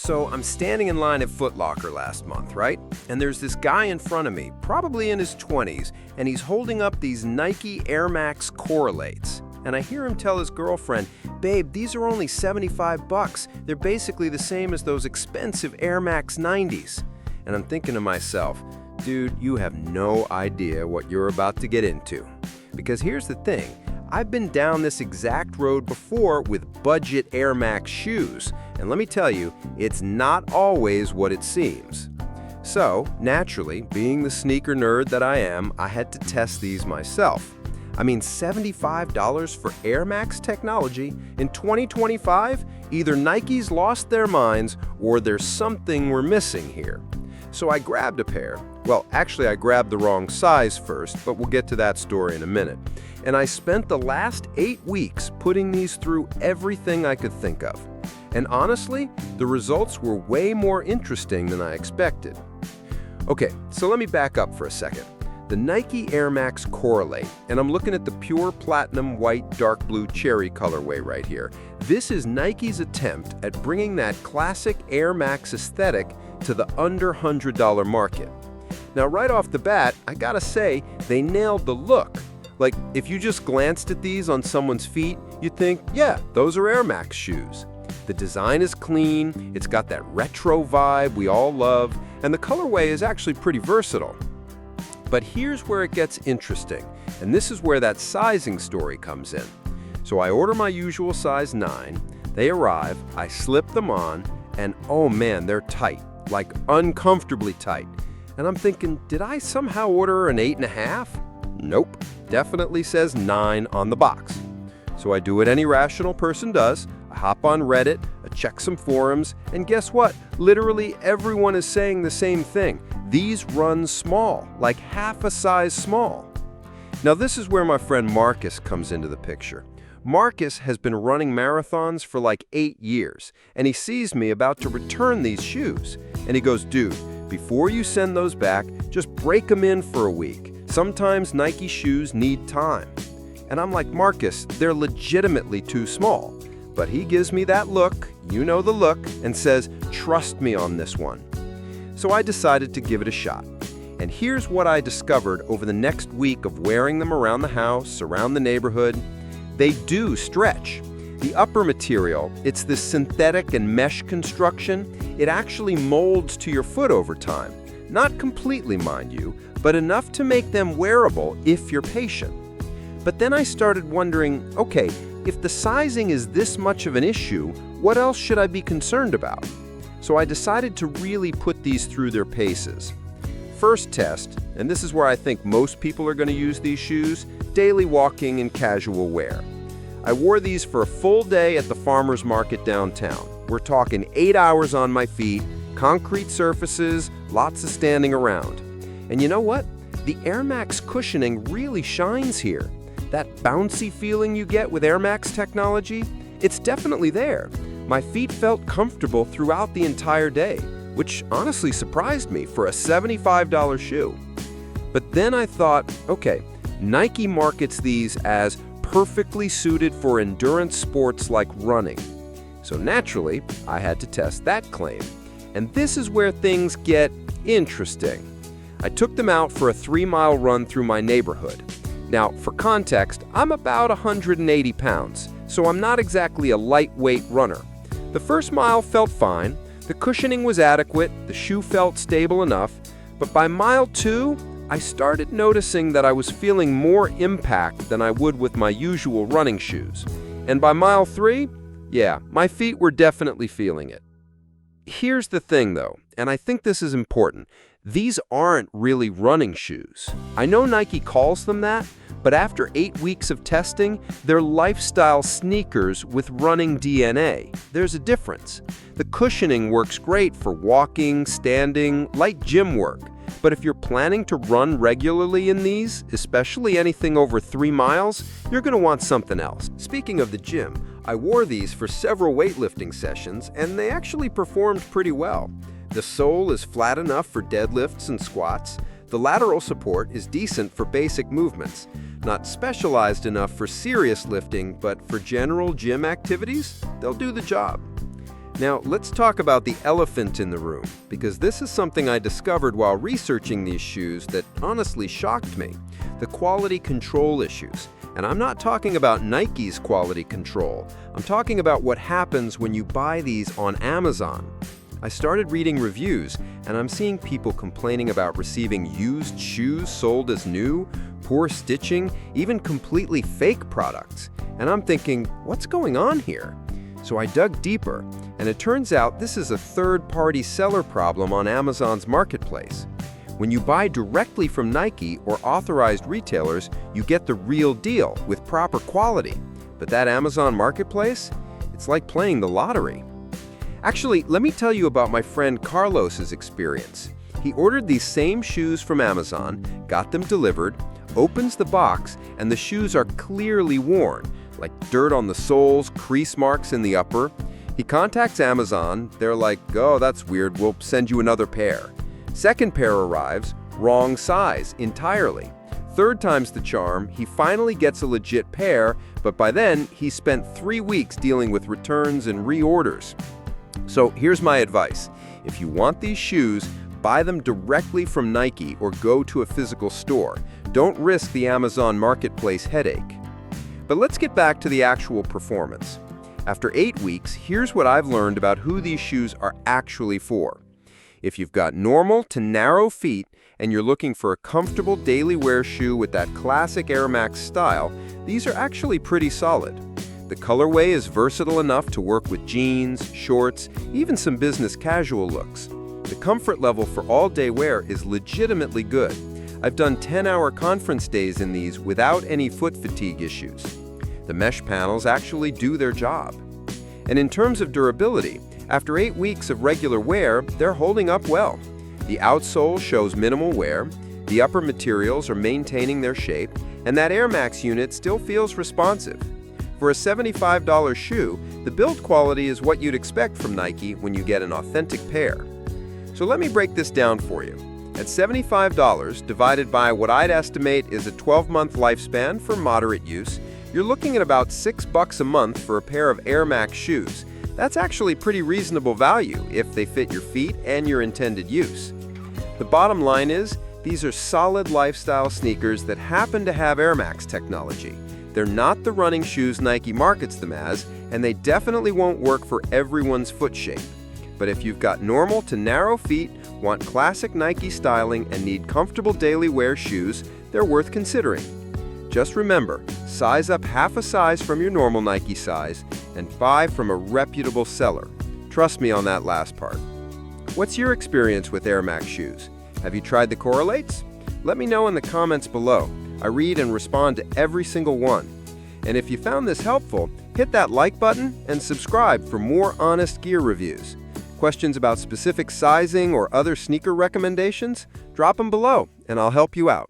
So I'm standing in line at Foot Locker last month, right? And there's this guy in front of me, probably in his 20s, and he's holding up these Nike Air Max Correlates. And I hear him tell his girlfriend, "Babe, these are only 75 bucks. They're basically the same as those expensive Air Max 90s." And I'm thinking to myself, dude, you have no idea what you're about to get into. Because here's the thing, I've been down this exact road before with budget Air Max shoes. And let me tell you, it's not always what it seems. So, naturally, being the sneaker nerd that I am, I had to test these myself. I mean, $75 for Air Max technology in 2025? Either Nike's lost their minds or there's something we're missing here. So I grabbed a pair. Well, actually, I grabbed the wrong size first, but we'll get to that story in a minute. And I spent the last 8 weeks putting these through everything I could think of. And honestly, the results were way more interesting than I expected. Okay, so let me back up for a second. The Nike Air Max Correlate, and I'm looking at the pure platinum white dark blue cherry colorway right here. This is Nike's attempt at bringing that classic Air Max aesthetic to the under $100 market. Now, right off the bat, I gotta say, they nailed the look. Like, if you just glanced at these on someone's feet, you'd think, yeah, those are Air Max shoes. The design is clean, it's got that retro vibe we all love, and the colorway is actually pretty versatile. But here's where it gets interesting, and this is where that sizing story comes in. So I order my usual size 9, they arrive, I slip them on, and oh man, they're tight, like uncomfortably tight. And I'm thinking, did I somehow order an 8.5? Nope, definitely says 9 on the box. So I do what any rational person does. I hop on Reddit, I check some forums, and guess what? Literally everyone is saying the same thing. These run small, like half a size small. Now this is where my friend Marcus comes into the picture. Marcus has been running marathons for like 8 years, and he sees me about to return these shoes. And he goes, dude, before you send those back, just break them in for a week. Sometimes Nike shoes need time. And I'm like, Marcus, they're legitimately too small. But he gives me that look, you know the look, and says, trust me on this one. So I decided to give it a shot. And here's what I discovered over the next week of wearing them around the house, around the neighborhood. They do stretch. The upper material, it's this synthetic and mesh construction. It actually molds to your foot over time. Not completely, mind you, but enough to make them wearable if you're patient. But then I started wondering, okay, if the sizing is this much of an issue, what else should I be concerned about? So I decided to really put these through their paces. First test, and this is where I think most people are going to use these shoes, daily walking and casual wear. I wore these for a full day at the farmer's market downtown. We're talking 8 hours on my feet, concrete surfaces, lots of standing around. And you know what? The Air Max cushioning really shines here. That bouncy feeling you get with Air Max technology, it's definitely there. My feet felt comfortable throughout the entire day, which honestly surprised me for a $75 shoe. But then I thought, okay, Nike markets these as perfectly suited for endurance sports like running. So naturally, I had to test that claim. And this is where things get interesting. I took them out for a 3-mile run through my neighborhood. Now, for context, I'm about 180 pounds, so I'm not exactly a lightweight runner. The first mile felt fine, the cushioning was adequate, the shoe felt stable enough, but by mile 2, I started noticing that I was feeling more impact than I would with my usual running shoes. And by mile 3, yeah, my feet were definitely feeling it. Here's the thing though, and I think this is important. These aren't really running shoes. I know Nike calls them that, but after 8 weeks of testing, they're lifestyle sneakers with running DNA. There's a difference. The cushioning works great for walking, standing, light gym work. But if you're planning to run regularly in these, especially anything over 3 miles, you're going to want something else. Speaking of the gym, I wore these for several weightlifting sessions, and they actually performed pretty well. The sole is flat enough for deadlifts and squats. The lateral support is decent for basic movements. Not specialized enough for serious lifting, but for general gym activities, they'll do the job. Now, let's talk about the elephant in the room, because this is something I discovered while researching these shoes that honestly shocked me: the quality control issues. And I'm not talking about Nike's quality control. I'm talking about what happens when you buy these on Amazon. I started reading reviews, and I'm seeing people complaining about receiving used shoes sold as new, poor stitching, even completely fake products. And I'm thinking, what's going on here? So I dug deeper, and it turns out this is a third-party seller problem on Amazon's marketplace. When you buy directly from Nike or authorized retailers, you get the real deal with proper quality. But that Amazon marketplace? It's like playing the lottery. Actually, let me tell you about my friend Carlos's experience. He ordered these same shoes from Amazon, got them delivered, opens the box, and the shoes are clearly worn, like dirt on the soles, crease marks in the upper. He contacts Amazon. They're like, "Oh, that's weird, we'll send you another pair." Second pair arrives, wrong size entirely. Third time's the charm, he finally gets a legit pair, but by then, he spent 3 weeks dealing with returns and reorders. So here's my advice. If you want these shoes, buy them directly from Nike or go to a physical store. Don't risk the Amazon marketplace headache. But let's get back to the actual performance. After 8 weeks, here's what I've learned about who these shoes are actually for. If you've got normal to narrow feet and you're looking for a comfortable daily wear shoe with that classic Air Max style, these are actually pretty solid. The colorway is versatile enough to work with jeans, shorts, even some business casual looks. The comfort level for all-day wear is legitimately good. I've done 10-hour conference days in these without any foot fatigue issues. The mesh panels actually do their job. And in terms of durability, after 8 weeks of regular wear, they're holding up well. The outsole shows minimal wear, the upper materials are maintaining their shape, and that Air Max unit still feels responsive. For a $75 shoe, the build quality is what you'd expect from Nike when you get an authentic pair. So let me break this down for you. At $75 divided by what I'd estimate is a 12-month lifespan for moderate use, you're looking at about $6 a month for a pair of Air Max shoes. That's actually pretty reasonable value if they fit your feet and your intended use. The bottom line is, these are solid lifestyle sneakers that happen to have Air Max technology. They're not the running shoes Nike markets them as, and they definitely won't work for everyone's foot shape. But if you've got normal to narrow feet, want classic Nike styling, and need comfortable daily wear shoes, they're worth considering. Just remember, size up half a size from your normal Nike size and buy from a reputable seller. Trust me on that last part. What's your experience with Air Max shoes? Have you tried the Correlates? Let me know in the comments below. I read and respond to every single one. And if you found this helpful, hit that like button and subscribe for more honest gear reviews. Questions about specific sizing or other sneaker recommendations? Drop them below and I'll help you out.